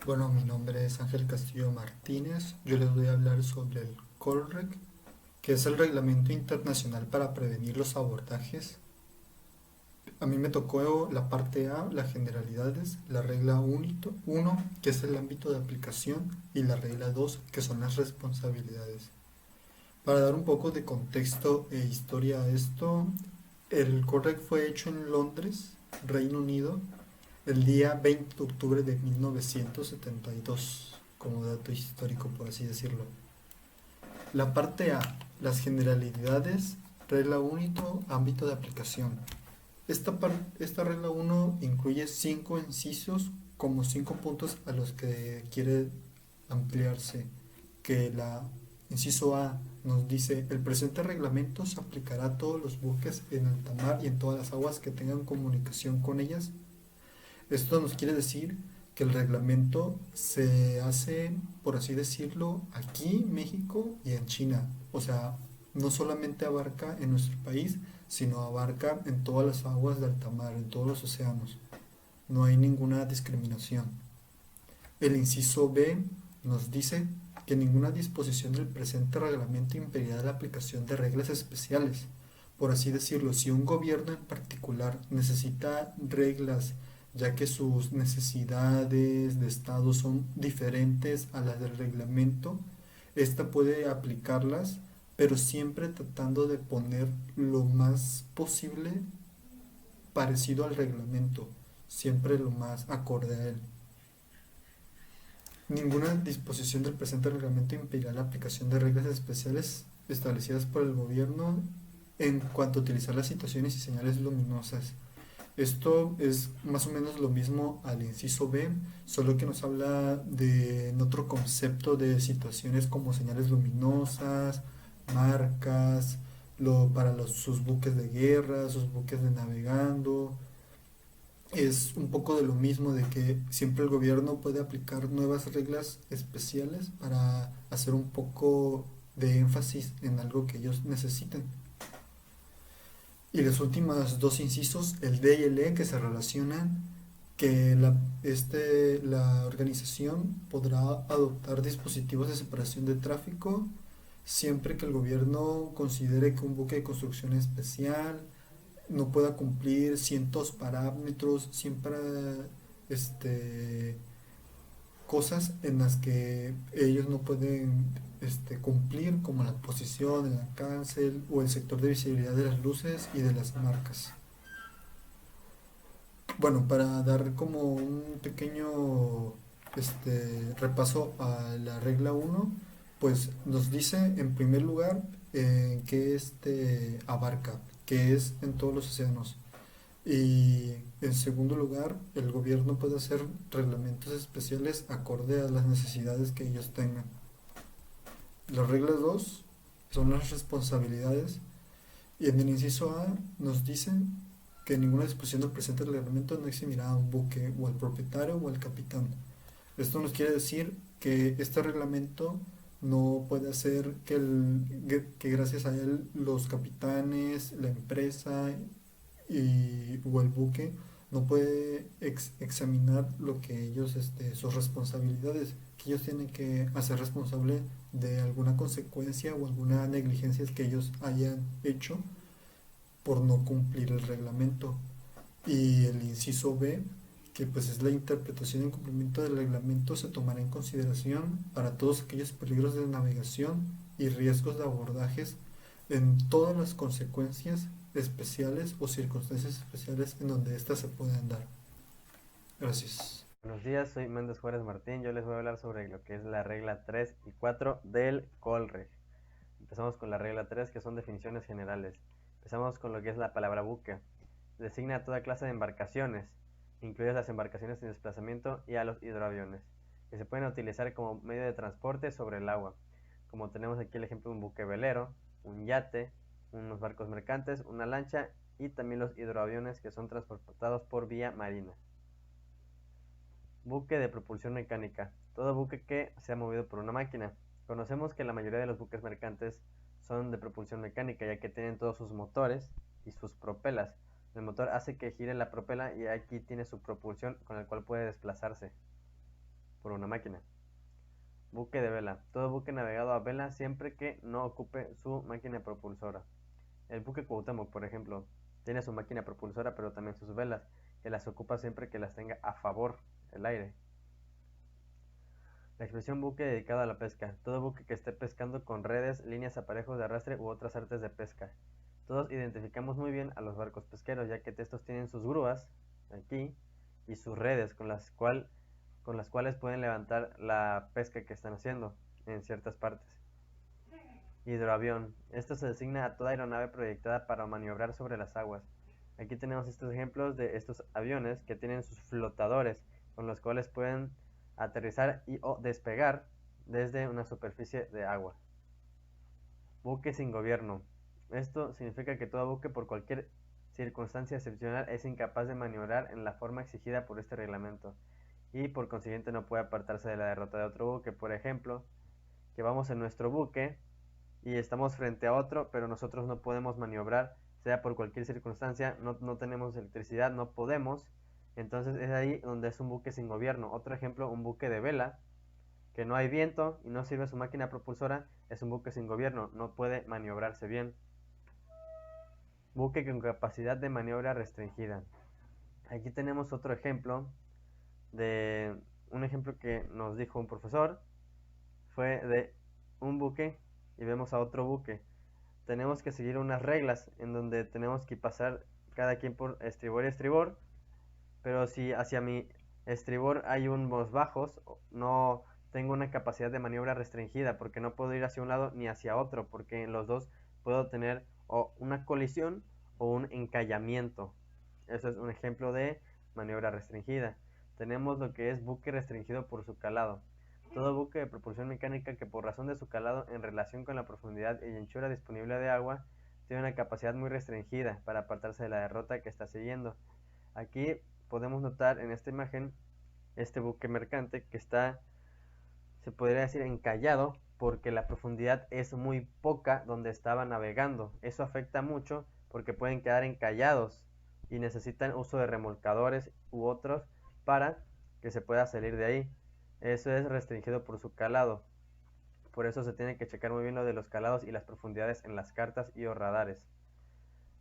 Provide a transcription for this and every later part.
Bueno, mi nombre es Ángel Castillo Martínez. Yo les voy a hablar sobre el COLREG, que es el Reglamento Internacional para Prevenir los Abordajes. A mí me tocó la parte A, las generalidades, la regla 1, que es el ámbito de aplicación, y la regla 2, que son las responsabilidades. Para dar un poco de contexto e historia a esto, el COLREG fue hecho en Londres, Reino Unido, el día 20 de octubre de 1972, como dato histórico por así decirlo. La parte A, las generalidades, regla 1, ámbito de aplicación. Esta regla 1 incluye 5 incisos como 5 puntos a los que quiere ampliarse. Que la inciso A nos dice: el presente reglamento se aplicará a todos los buques en alta mar y en todas las aguas que tengan comunicación con ellas. Esto nos quiere decir que el reglamento se hace, por así decirlo, aquí, México y en China. O sea, no solamente abarca en nuestro país, sino abarca en todas las aguas de alta mar, en todos los océanos. No hay ninguna discriminación. El inciso B nos dice que ninguna disposición del presente reglamento impedirá la aplicación de reglas especiales. Por así decirlo, si un gobierno en particular necesita reglas ya que sus necesidades de Estado son diferentes a las del reglamento, ésta puede aplicarlas, pero siempre tratando de poner lo más posible parecido al reglamento, siempre lo más acorde a él. Ninguna disposición del presente reglamento impedirá la aplicación de reglas especiales establecidas por el gobierno en cuanto a utilizar las situaciones y señales luminosas. Esto es más o menos lo mismo al inciso B, solo que nos habla de en otro concepto de situaciones como señales luminosas, marcas, para sus buques de guerra, sus buques de navegando. Es un poco de lo mismo, de que siempre el gobierno puede aplicar nuevas reglas especiales para hacer un poco de énfasis en algo que ellos necesiten. Y los últimos dos incisos, el D y el E, que se relacionan, que la organización podrá adoptar dispositivos de separación de tráfico siempre que el gobierno considere que un buque de construcción especial no pueda cumplir cientos parámetros, siempre este, cosas en las que ellos no pueden cumplir, como la posición en la cárcel o el sector de visibilidad de las luces y de las marcas. Bueno, para dar como un pequeño repaso a la regla 1, pues nos dice en primer lugar que abarca, que es en todos los océanos. Y en segundo lugar, el gobierno puede hacer reglamentos especiales acorde a las necesidades que ellos tengan. Las reglas 2 son las responsabilidades, y en el inciso A nos dicen que ninguna disposición del presente reglamento no eximirá a un buque o al propietario o al capitán. Esto nos quiere decir que este reglamento no puede hacer que gracias a él los capitanes, la empresa o el buque no puede examinar lo que ellos, sus responsabilidades, que ellos tienen que hacer responsable de alguna consecuencia o alguna negligencia que ellos hayan hecho por no cumplir el reglamento. Y el inciso B, que pues es la interpretación y cumplimiento del reglamento, se tomará en consideración para todos aquellos peligros de navegación y riesgos de abordajes en todas las consecuencias especiales o circunstancias especiales en donde éstas se pueden dar. Gracias. Buenos días, soy Méndez Juárez Martín. Yo les voy a hablar sobre lo que es la regla 3 y 4 del COLREG. Empezamos con la regla 3, que son definiciones generales. Empezamos con lo que es la palabra buque. Designa a toda clase de embarcaciones, incluidas las embarcaciones en desplazamiento y a los hidroaviones, que se pueden utilizar como medio de transporte sobre el agua. Como tenemos aquí el ejemplo de un buque velero, un yate, unos barcos mercantes, una lancha y también los hidroaviones, que son transportados por vía marina. Buque de propulsión mecánica. Todo buque que sea movido por una máquina. Conocemos que la mayoría de los buques mercantes son de propulsión mecánica, ya que tienen todos sus motores y sus propelas. El motor hace que gire la propela y aquí tiene su propulsión con el cual puede desplazarse. por una máquina. Buque de vela. Todo buque navegado a vela siempre que no ocupe su máquina propulsora. El buque Cuauhtémoc, por ejemplo, tiene su máquina propulsora, pero también sus velas, que las ocupa siempre que las tenga a favor el aire. La expresión buque dedicado a la pesca. Todo buque que esté pescando con redes, líneas, aparejos de arrastre u otras artes de pesca. Todos identificamos muy bien a los barcos pesqueros, ya que estos tienen sus grúas, aquí, y sus redes con las cuales pueden levantar la pesca que están haciendo en ciertas partes. Hidroavión. Esto se designa a toda aeronave proyectada para maniobrar sobre las aguas. Aquí tenemos estos ejemplos de estos aviones que tienen sus flotadores, con los cuales pueden aterrizar y o despegar desde una superficie de agua. Buque sin gobierno. Esto significa que todo buque por cualquier circunstancia excepcional es incapaz de maniobrar en la forma exigida por este reglamento y por consiguiente no puede apartarse de la derrota de otro buque. Por ejemplo, que vamos en nuestro buque y estamos frente a otro, pero nosotros no podemos maniobrar, sea por cualquier circunstancia, no tenemos electricidad, no podemos, entonces es ahí donde es un buque sin gobierno. Otro ejemplo, un buque de vela, que no hay viento y no sirve su máquina propulsora, es un buque sin gobierno, no puede maniobrarse bien. Buque con capacidad de maniobra restringida. Aquí tenemos otro ejemplo de un ejemplo que nos dijo un profesor, fue de un buque y vemos a otro buque. Tenemos que seguir unas reglas en donde tenemos que pasar cada quien por estribor y estribor, pero si hacia mi estribor hay unos bajos, no tengo una capacidad de maniobra restringida porque no puedo ir hacia un lado ni hacia otro, porque en los dos puedo tener o una colisión o un encallamiento. Eso es un ejemplo de maniobra restringida. Tenemos lo que es buque restringido por su calado. Todo buque de propulsión mecánica que por razón de su calado en relación con la profundidad y anchura disponible de agua tiene una capacidad muy restringida para apartarse de la derrota que está siguiendo. Aquí podemos notar en esta imagen este buque mercante que está, se podría decir, encallado porque la profundidad es muy poca donde estaba navegando. Eso afecta mucho porque pueden quedar encallados y necesitan uso de remolcadores u otros para que se pueda salir de ahí. Eso es restringido por su calado. Por eso se tiene que checar muy bien lo de los calados y las profundidades en las cartas y o radares.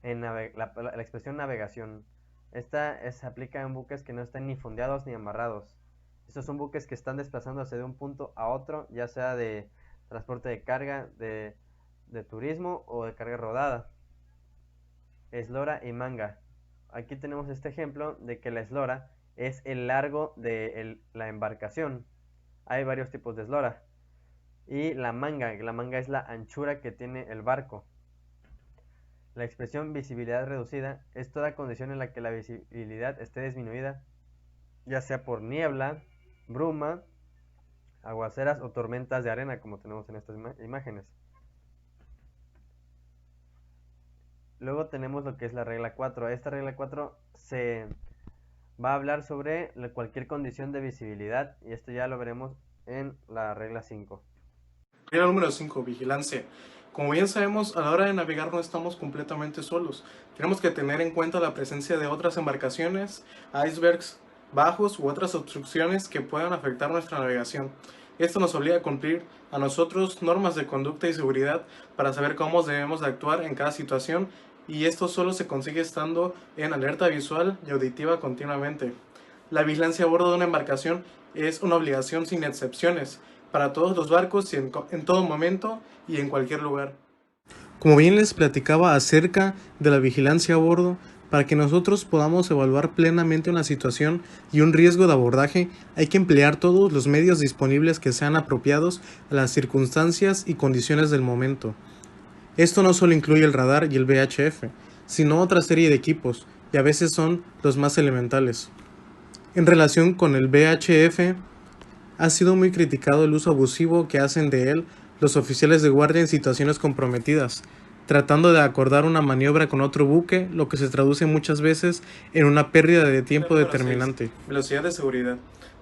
La expresión navegación. Esta se aplica en buques que no están ni fondeados ni amarrados. Estos son buques que están desplazándose de un punto a otro, ya sea de transporte de carga, de turismo o de carga rodada. Eslora y manga. Aquí tenemos este ejemplo de que la eslora es el largo de la embarcación. Hay varios tipos de eslora. Y la manga es la anchura que tiene el barco. La expresión visibilidad reducida es toda condición en la que la visibilidad esté disminuida, ya sea por niebla, bruma, aguaceras o tormentas de arena, como tenemos en estas imágenes. Luego tenemos lo que es la regla 4. Esta regla 4 se va a hablar sobre cualquier condición de visibilidad y esto ya lo veremos en la regla 5. Regla número 5, vigilancia. Como bien sabemos, a la hora de navegar no estamos completamente solos. Tenemos que tener en cuenta la presencia de otras embarcaciones, icebergs bajos u otras obstrucciones que puedan afectar nuestra navegación. Esto nos obliga a cumplir a nosotros normas de conducta y seguridad para saber cómo debemos de actuar en cada situación, y esto solo se consigue estando en alerta visual y auditiva continuamente. La vigilancia a bordo de una embarcación es una obligación sin excepciones para todos los barcos y en todo momento y en cualquier lugar. Como bien les platicaba acerca de la vigilancia a bordo, para que nosotros podamos evaluar plenamente una situación y un riesgo de abordaje, hay que emplear todos los medios disponibles que sean apropiados a las circunstancias y condiciones del momento. Esto no solo incluye el radar y el VHF, sino otra serie de equipos, y a veces son los más elementales. En relación con el VHF, ha sido muy criticado el uso abusivo que hacen de él los oficiales de guardia en situaciones comprometidas, tratando de acordar una maniobra con otro buque, lo que se traduce muchas veces en una pérdida de tiempo determinante. 6. Velocidad de seguridad.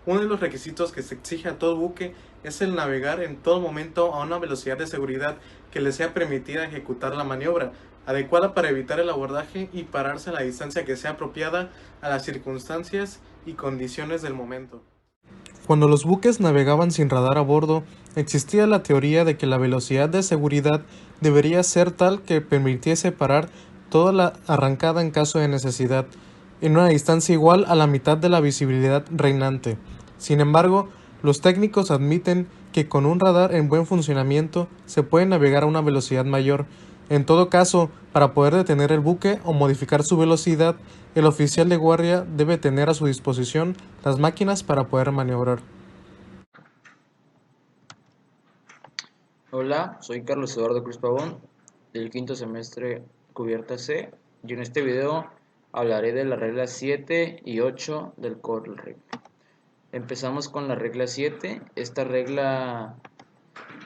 Uno de los requisitos que se exige a todo buque es el navegar en todo momento a una velocidad de seguridad que le sea permitida ejecutar la maniobra, adecuada para evitar el abordaje y pararse a la distancia que sea apropiada a las circunstancias y condiciones del momento. Cuando los buques navegaban sin radar a bordo, existía la teoría de que la velocidad de seguridad debería ser tal que permitiese parar toda la arrancada en caso de necesidad, en una distancia igual a la mitad de la visibilidad reinante. Sin embargo, los técnicos admiten que con un radar en buen funcionamiento se puede navegar a una velocidad mayor. En todo caso, para poder detener el buque o modificar su velocidad, el oficial de guardia debe tener a su disposición las máquinas para poder maniobrar. Hola, soy Carlos Eduardo Cruz Pavón, del quinto semestre Cubierta C, y en este video hablaré de las reglas 7 y 8 del COLREG. Empezamos con la regla 7. Esta regla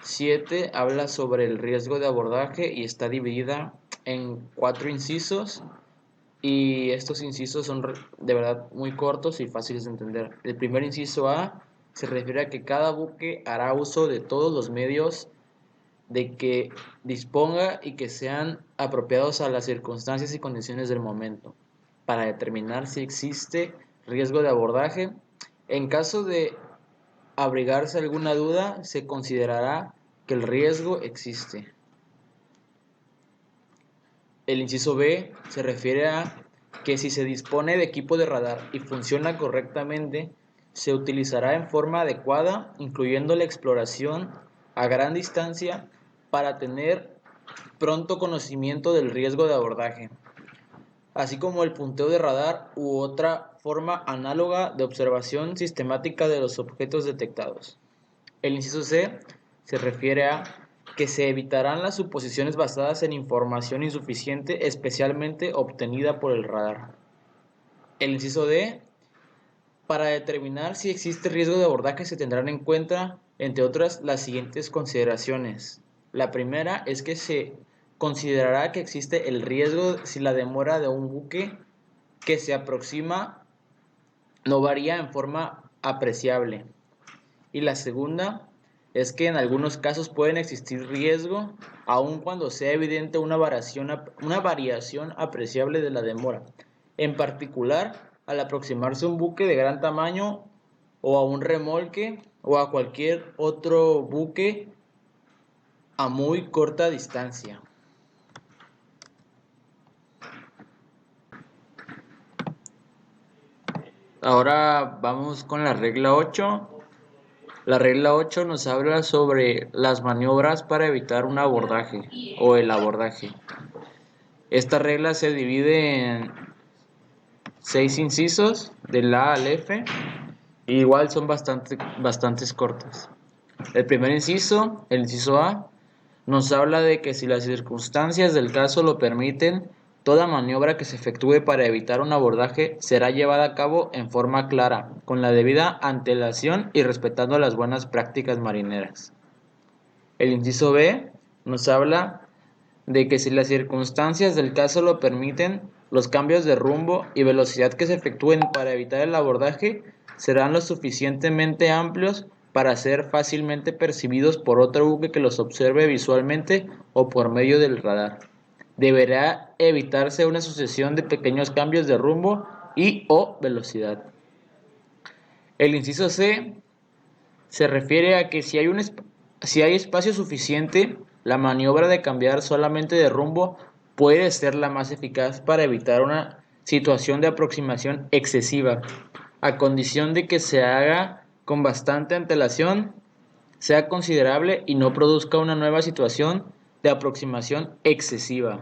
7 habla sobre el riesgo de abordaje y está dividida en 4 incisos, y estos incisos son de verdad muy cortos y fáciles de entender. El primer inciso A se refiere a que cada buque hará uso de todos los medios de que disponga y que sean apropiados a las circunstancias y condiciones del momento, para determinar si existe riesgo de abordaje. En caso de abrigarse alguna duda, se considerará que el riesgo existe. El inciso B se refiere a que si se dispone de equipo de radar y funciona correctamente, se utilizará en forma adecuada, incluyendo la exploración a gran distancia, para tener pronto conocimiento del riesgo de abordaje, así como el punteo de radar u otra forma análoga de observación sistemática de los objetos detectados. El inciso C se refiere a que se evitarán las suposiciones basadas en información insuficiente, especialmente obtenida por el radar. El inciso D, para determinar si existe riesgo de abordaje se tendrán en cuenta, entre otras, las siguientes consideraciones. La primera es que se considerará que existe el riesgo si la demora de un buque que se aproxima no varía en forma apreciable. Y la segunda es que en algunos casos pueden existir riesgo, aun cuando sea evidente una variación apreciable de la demora. En particular, al aproximarse un buque de gran tamaño o a un remolque o a cualquier otro buque a muy corta distancia. Ahora vamos con la regla 8. La regla 8 nos habla sobre las maniobras para evitar un abordaje o el abordaje. Esta regla se divide en 6 incisos, del A al F, y igual son bastantes cortas. El primer inciso, el inciso A, nos habla de que si las circunstancias del caso lo permiten, toda maniobra que se efectúe para evitar un abordaje será llevada a cabo en forma clara, con la debida antelación y respetando las buenas prácticas marineras. El inciso B nos habla de que si las circunstancias del caso lo permiten, los cambios de rumbo y velocidad que se efectúen para evitar el abordaje serán lo suficientemente amplios para ser fácilmente percibidos por otro buque que los observe visualmente o por medio del radar. Deberá evitarse una sucesión de pequeños cambios de rumbo y o velocidad. El inciso C se refiere a que si hay espacio suficiente, la maniobra de cambiar solamente de rumbo puede ser la más eficaz para evitar una situación de aproximación excesiva, a condición de que se haga con bastante antelación, sea considerable y no produzca una nueva situación de aproximación excesiva.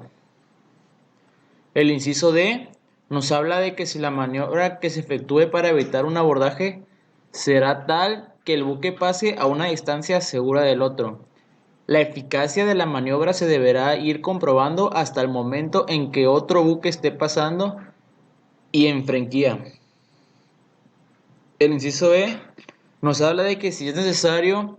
El inciso D nos habla de que si la maniobra que se efectúe para evitar un abordaje será tal que el buque pase a una distancia segura del otro. La eficacia de la maniobra se deberá ir comprobando hasta el momento en que otro buque esté pasando y en franquía. El inciso E nos habla de que si es necesario,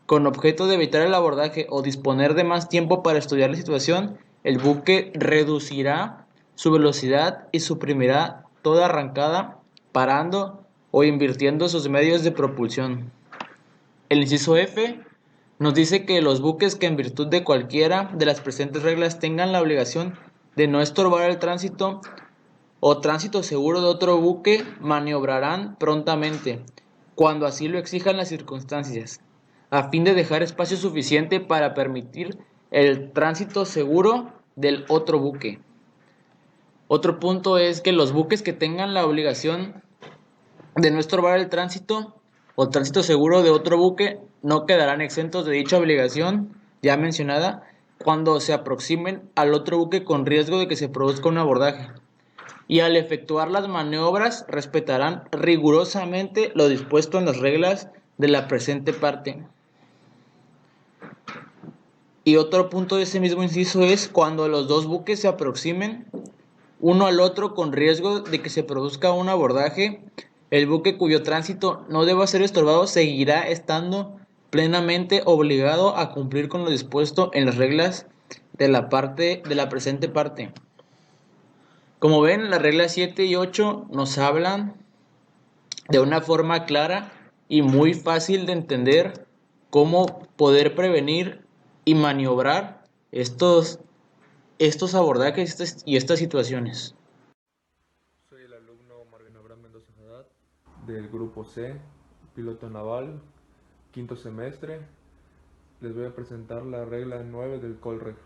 con objeto de evitar el abordaje o disponer de más tiempo para estudiar la situación, el buque reducirá su velocidad y suprimirá toda arrancada, parando o invirtiendo sus medios de propulsión. El inciso F nos dice que los buques que en virtud de cualquiera de las presentes reglas tengan la obligación de no estorbar el tránsito o tránsito seguro de otro buque, maniobrarán prontamente, cuando así lo exijan las circunstancias, a fin de dejar espacio suficiente para permitir el tránsito seguro del otro buque. Otro punto es que los buques que tengan la obligación de no estorbar el tránsito o tránsito seguro de otro buque no quedarán exentos de dicha obligación ya mencionada cuando se aproximen al otro buque con riesgo de que se produzca un abordaje. Y al efectuar las maniobras respetarán rigurosamente lo dispuesto en las reglas de la presente parte. Y otro punto de ese mismo inciso es cuando los dos buques se aproximen uno al otro con riesgo de que se produzca un abordaje, el buque cuyo tránsito no deba ser estorbado seguirá estando plenamente obligado a cumplir con lo dispuesto en las reglas de la presente parte. Como ven, las reglas 7 y 8 nos hablan de una forma clara y muy fácil de entender cómo poder prevenir y maniobrar estos abordajes y estas situaciones. Soy el alumno Marvin Abraham Mendoza Haddad del grupo C, piloto naval, quinto semestre. Les voy a presentar la regla 9 del COLREG.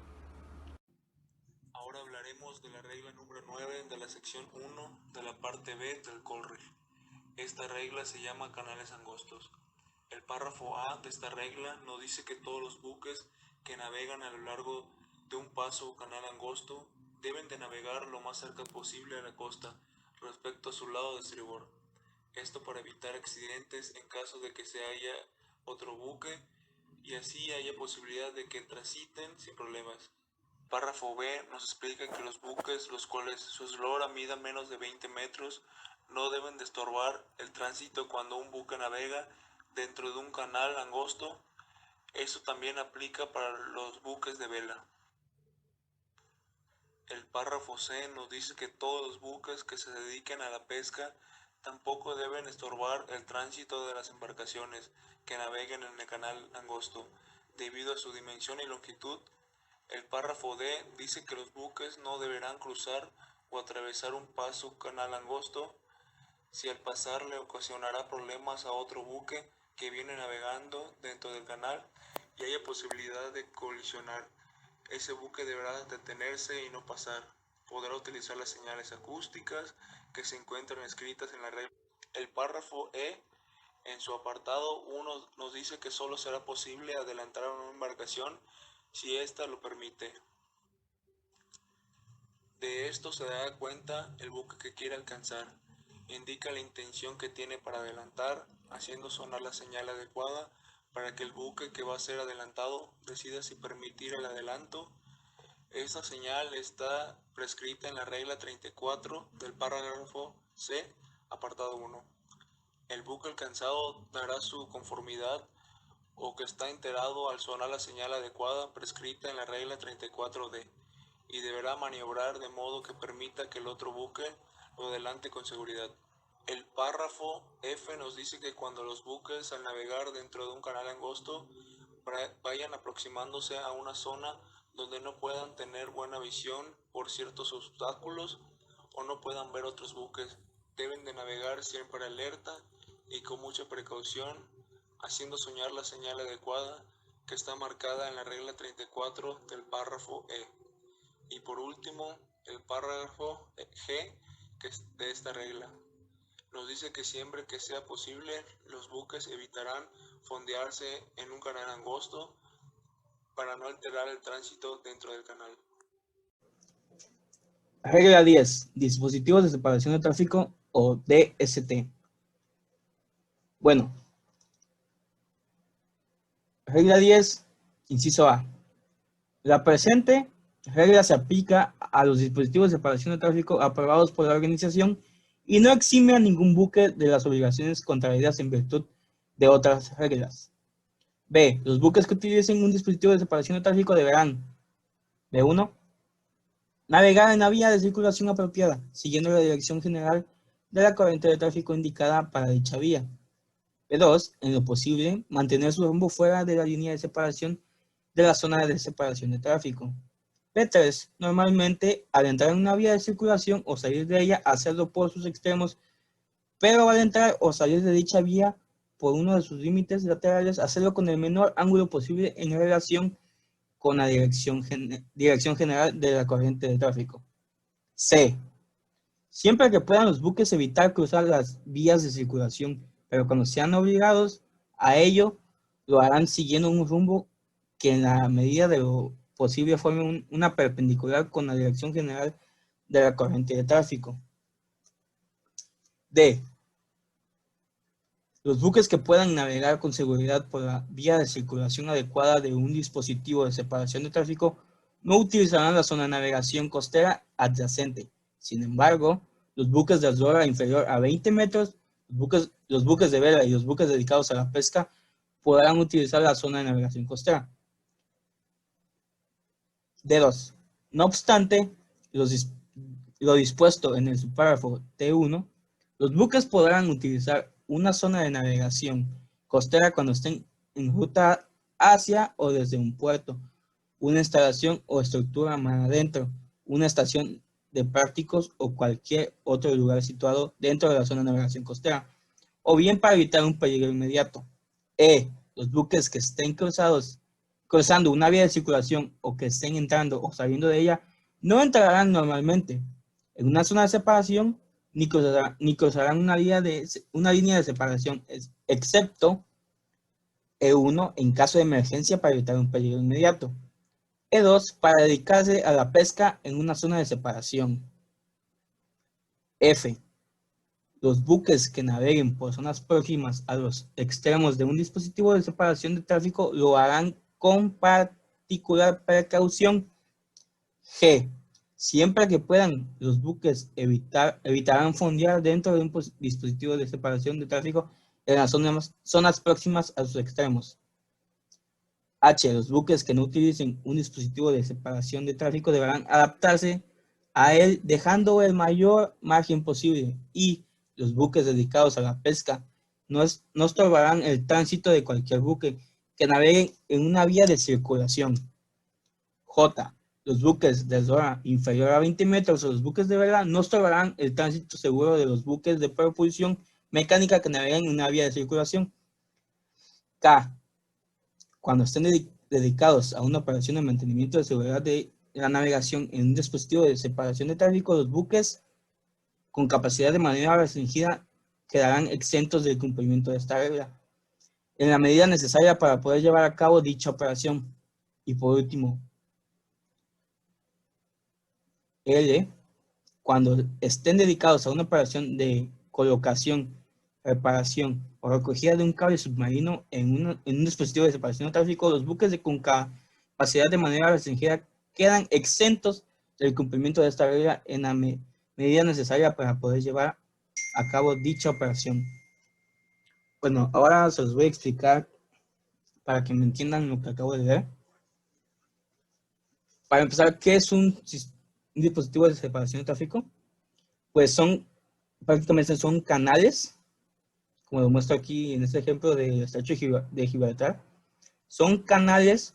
Ahora hablaremos de la regla número 9 de la sección 1 de la parte B del COLREG. Esta regla se llama canales angostos. El párrafo A de esta regla nos dice que todos los buques que navegan a lo largo de un paso o canal angosto deben de navegar lo más cerca posible a la costa respecto a su lado de estribor. Esto para evitar accidentes en caso de que se haya otro buque y así haya posibilidad de que transiten sin problemas. Párrafo B nos explica que los buques los cuales su eslora mida menos de 20 metros no deben de estorbar el tránsito cuando un buque navega dentro de un canal angosto. Eso también aplica para los buques de vela. El párrafo C nos dice que todos los buques que se dediquen a la pesca tampoco deben estorbar el tránsito de las embarcaciones que naveguen en el canal angosto, debido a su dimensión y longitud. El párrafo D dice que los buques no deberán cruzar o atravesar un paso o canal angosto si al pasar le ocasionará problemas a otro buque que viene navegando dentro del canal y haya posibilidad de colisionar. Ese buque deberá detenerse y no pasar. Podrá utilizar las señales acústicas que se encuentran escritas en la regla. El párrafo E, en su apartado 1, nos dice que solo será posible adelantar a una embarcación si ésta lo permite. De esto se dará cuenta el buque que quiere alcanzar. Indica la intención que tiene para adelantar, haciendo sonar la señal adecuada para que el buque que va a ser adelantado decida si permitir el adelanto. Esta señal está prescrita en la regla 34 del párrafo C, apartado 1. El buque alcanzado dará su conformidad o que está enterado al sonar la señal adecuada prescrita en la regla 34D y deberá maniobrar de modo que permita que el otro buque lo adelante con seguridad. El párrafo F nos dice que cuando los buques al navegar dentro de un canal angosto vayan aproximándose a una zona donde no puedan tener buena visión por ciertos obstáculos o no puedan ver otros buques, deben de navegar siempre alerta y con mucha precaución, haciendo sonar la señal adecuada que está marcada en la regla 34 del párrafo E. Y por último, el párrafo G que es de esta regla nos dice que siempre que sea posible, los buques evitarán fondearse en un canal angosto para no alterar el tránsito dentro del canal. Regla 10. Dispositivos de separación de tráfico o DST. Bueno. Regla 10, inciso A. La presente regla se aplica a los dispositivos de separación de tráfico aprobados por la organización y no exime a ningún buque de las obligaciones contraídas en virtud de otras reglas. B. Los buques que utilicen un dispositivo de separación de tráfico deberán: B1. Navegar en la vía de circulación apropiada, siguiendo la dirección general de la corriente de tráfico indicada para dicha vía. B2. En lo posible, mantener su rumbo fuera de la línea de separación de la zona de separación de tráfico. B3. Normalmente, al entrar en una vía de circulación o salir de ella, hacerlo por sus extremos, pero al entrar o salir de dicha vía, por uno de sus límites laterales, hacerlo con el menor ángulo posible en relación con la dirección general de la corriente de tráfico. C. Siempre que puedan los buques evitar cruzar las vías de circulación, pero cuando sean obligados a ello, lo harán siguiendo un rumbo que en la medida de lo posible forme una perpendicular con la dirección general de la corriente de tráfico. D. Los buques que puedan navegar con seguridad por la vía de circulación adecuada de un dispositivo de separación de tráfico no utilizarán la zona de navegación costera adyacente. Sin embargo, los buques de eslora inferior a 20 metros, los buques de vela y los buques dedicados a la pesca podrán utilizar la zona de navegación costera. D2. No obstante, lo dispuesto en el subpárrafo T1, los buques podrán utilizar una zona de navegación costera cuando estén en ruta hacia o desde un puerto, una instalación o estructura mar adentro, una estación de prácticos o cualquier otro lugar situado dentro de la zona de navegación costera, o bien para evitar un peligro inmediato. Los buques que estén cruzando una vía de circulación o que estén entrando o saliendo de ella no entrarán normalmente en una zona de separación ni cruzarán una línea de separación, excepto E1 en caso de emergencia para evitar un peligro inmediato. E2 para dedicarse a la pesca en una zona de separación. F. Los buques que naveguen por zonas próximas a los extremos de un dispositivo de separación de tráfico lo harán con particular precaución. G. Siempre que puedan, los buques evitarán fondear dentro de un dispositivo de separación de tráfico en las zonas próximas a sus extremos. H. Los buques que no utilicen un dispositivo de separación de tráfico deberán adaptarse a él dejando el mayor margen posible. Y los buques dedicados a la pesca no estorbarán el tránsito de cualquier buque que navegue en una vía de circulación. J. Los buques de eslora inferior a 20 metros o los buques de vela no estorbarán el tránsito seguro de los buques de propulsión mecánica que navegan en una vía de circulación. K. Cuando estén dedicados a una operación de mantenimiento de seguridad de la navegación en un dispositivo de separación de tráfico, los buques con capacidad de maniobra restringida quedarán exentos del cumplimiento de esta regla, en la medida necesaria para poder llevar a cabo dicha operación. Y por último, L. Cuando estén dedicados a una operación de colocación, reparación o recogida de un cable submarino en un dispositivo de separación de tráfico, los buques con capacidad de maniobra restringida quedan exentos del cumplimiento de esta regla en la medida necesaria para poder llevar a cabo dicha operación. Bueno, ahora se los voy a explicar para que me entiendan lo que acabo de leer. Para empezar, ¿qué es un dispositivo de separación de tráfico? Pues prácticamente son canales, como lo muestro aquí en este ejemplo del estrecho de Gibraltar. Son canales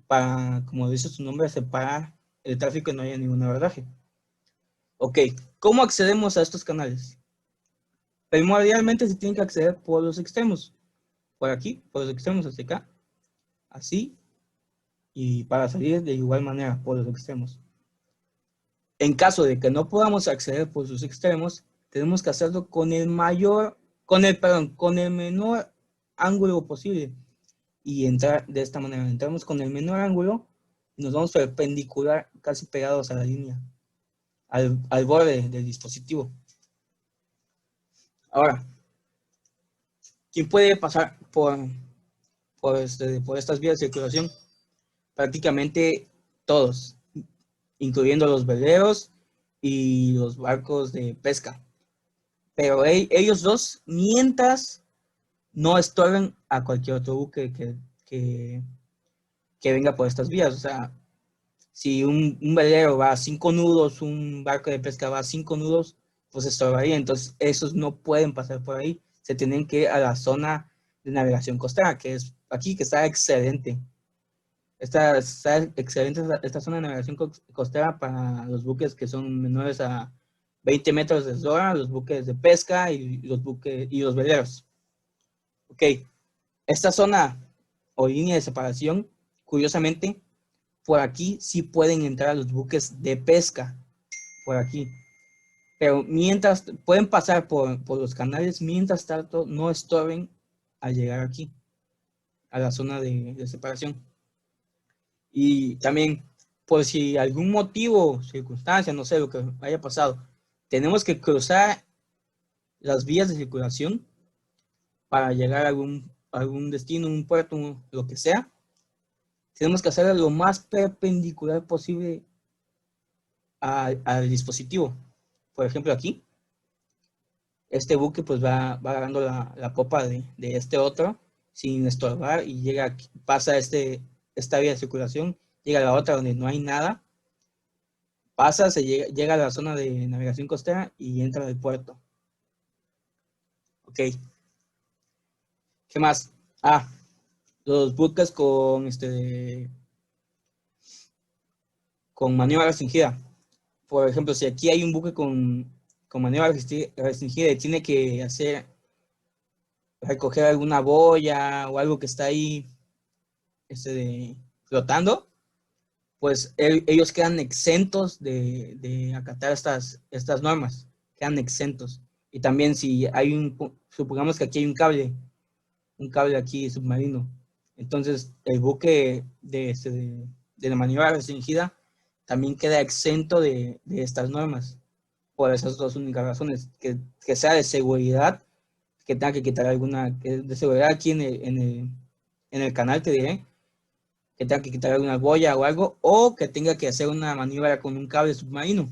para, como dice su nombre, separar el tráfico y no haya ningún abordaje. Ok, ¿cómo accedemos a estos canales? Primordialmente se tiene que acceder por los extremos. Por aquí, por los extremos hacia acá. Así. Y para salir de igual manera por los extremos. En caso de que no podamos acceder por sus extremos, tenemos que hacerlo con el menor ángulo posible. Y entrar de esta manera. Entramos con el menor ángulo y nos vamos perpendicular, casi pegados a la línea, al borde del dispositivo. Ahora, ¿quién puede pasar por estas vías de circulación? Prácticamente todos, incluyendo los veleros y los barcos de pesca. Pero ellos dos, mientras no estorben a cualquier otro buque que venga por estas vías. O sea, si un velero va a 5 nudos, un barco de pesca va a 5 nudos, pues estorbaría. Entonces, esos no pueden pasar por ahí. Se tienen que ir a la zona de navegación costera, que es aquí, que está excelente. Está excelente esta zona de navegación costera para los buques que son menores a 20 metros de eslora, los buques de pesca y los veleros. Ok, esta zona o línea de separación, curiosamente, por aquí sí pueden entrar los buques de pesca, por aquí. Pero mientras, pueden pasar por los canales, mientras tanto no estorben al llegar aquí, a la zona de separación. Y también, por si algún motivo, circunstancia, no sé lo que haya pasado, tenemos que cruzar las vías de circulación para llegar a algún destino, un puerto, lo que sea. Tenemos que hacerlo lo más perpendicular posible al dispositivo. Por ejemplo, aquí, este buque pues va agarrando la popa de este otro sin estorbar y llega, pasa esta vía de circulación, llega a la otra donde no hay nada, pasa, llega a la zona de navegación costera y entra al puerto. Ok. ¿Qué más? Los buques con maniobra restringida. Por ejemplo, si aquí hay un buque con maniobra restringida y tiene que recoger alguna boya o algo que está ahí flotando, pues ellos quedan exentos de acatar estas normas, quedan exentos. Y también si supongamos que aquí hay un cable aquí submarino, entonces el buque de la maniobra restringida también queda exento de estas normas, por esas dos únicas razones, que sea de seguridad, que tenga que quitar de seguridad aquí en el canal, te diré, que tenga que quitar alguna boya o algo, o que tenga que hacer una maniobra con un cable submarino.